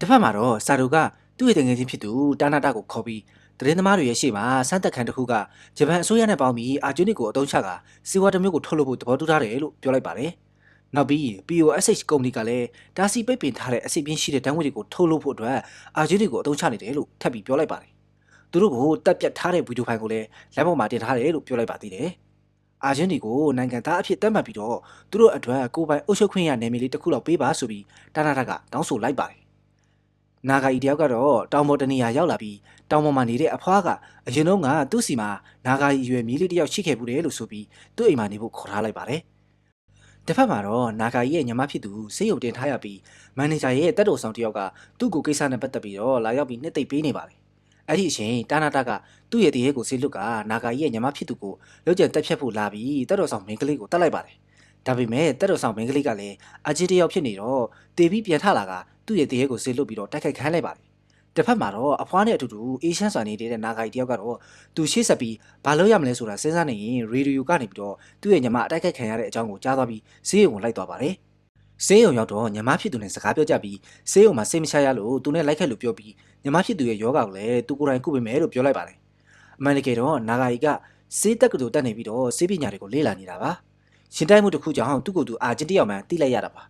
တစ်ဖက်မှာတော့စာတို့ကသူ့ရဲ့တငယ်ချင်းဖြစ်သူတာနာတာကိုခေါ်ပြီးသတင်းသမားတွေရဲ့ရှေ့မှာစမ်းသက်ခံတစ်ခုကဂျပန်အစိုးရနဲ့ပေါင်းပြီးအာဂျူနစ်ကိုအသုံးချကစီဝါတစ်မျိုးကိုထုတ်လုပ်ဖို့သဘောတူထားတယ်လို့ပြောလိုက်ပါတယ်။နောက်ပြီး POSH ကုမ္ပဏီကလည်းတာစီပိတ်ပင်ထားတဲ့အစီအပြင်းရှိတဲ့တန်းငွေတွေကိုထုတ်လုပ်ဖို့အတွက်အာဂျူနစ်ကိုအသုံးချနေတယ်လို့ထပ်ပြီးပြောလိုက်ပါတယ်။သူတို့ကိုတက်ပြတ်ထားတဲ့ဗီဒီယိုဖိုင်ကိုလည်းလက်ပေါ်မှာတင်ထားတယ်လို့ပြောလိုက်ပါသေးတယ်။အာဂျင်တီကိုနိုင်ငံသားအဖြစ်သတ်မှတ်ပြီးတော့သူတို့အတွက်ကိုယ်ပိုင်အုပ်ချုပ်ခွင့်ရနယ်မြေလေးတစ်ခုလောက်ပေးပါဆိုပြီးတာနာတာကတောင်းဆိုလိုက်ပါတယ်။နာဂါဤတယောက်ကတော့တောင်ပေါ်တနေရာရောက်လာပြီးတောင်ပေါ်မှာနေတဲ့အဖွားကအရင်တော့ကသူ့စီမှာနာဂါဤရွယ်မြေးလေးတယောက်ရှိခဲ့ဘူးတယ်လို့ဆိုပြီးသူ့အိမ်မှာနေဖို့ခေါ်ထားလိုက်ပါတယ်။တစ်ဖက်မှာတော့နာဂါရဲ့ညီမဖြစ်သူစေယုံတင်ထားရပြီးမန်နေဂျာရဲ့တက်တော်ဆောင်တယောက်ကသူ့ကိုကိစ္စနဲ့ပတ်သက်ပြီးတော့လာရောက်ပြီးနှစ်သိမ့်ပေးနေပါတယ်။အဲ့ဒီအချိန်တာနာတာကသူ့ရဲ့တရေကိုဆေးလွတ်ကနာဂါရဲ့ညီမဖြစ်သူကိုလောက်ကျန်တက်ဖြတ်ဖို့လာပြီးတက်တော်ဆောင်မင်းကလေးကိုတတ်လိုက်ပါတယ်။ဒါပေမဲ့တက်တော်ဆောင်မင်းကလေးကလည်းအကြီးတယောက်ဖြစ်နေတော့တေပြီးပြန်ထလာကသူ့ရဲ့တရေကိုဆေးလွတ်ပြီးတော့တိုက်ခိုက်ခိုင်းလိုက်ပါတယ်။တစ်ဖက်မှာတော့အဖွားနဲ့အတူတူအေရှန်စွာနေတဲ့နာဂါတယောက်ကတော့သူရှေ့ဆက်ပြီးဘာလို့ရမလဲဆိုတာစဉ်းစားနေရင်ရေဒီယိုကနေပြီးတော့သူ့ရဲ့ညီမအတိုက်ခိုက်ခံရတဲ့အကြောင်းကိုကြားသွားပြီးဈေးရုံကိုလိုက်သွားပါတယ်။ဆေးရုံရောက်တော့ညီမဖြစ်သူနဲ့စကားပြောကြပြီးဆေးရုံမှာစိတ်မချရလို့သူနဲ့လိုက်ခဲ့လို့ပြောပြီးညီမဖြစ်သူရဲ့ယောဂကိုလည်းသူကိုယ်တိုင်ကုပေးမယ်လို့ပြောလိုက်ပါတယ်။အမှန်တကယ်တော့နာဂါရီကဆေးတက်ကတူတက်နေပြီးတော့ဆေးပညာတွေကိုလေ့လာနေတာပါ။ရှင်တိုက်မှုတစ်ခုကြောင့်သူ့ကိုယ်သူအာဂျင်တီယောက်မှန်တိလိုက်ရတာပါ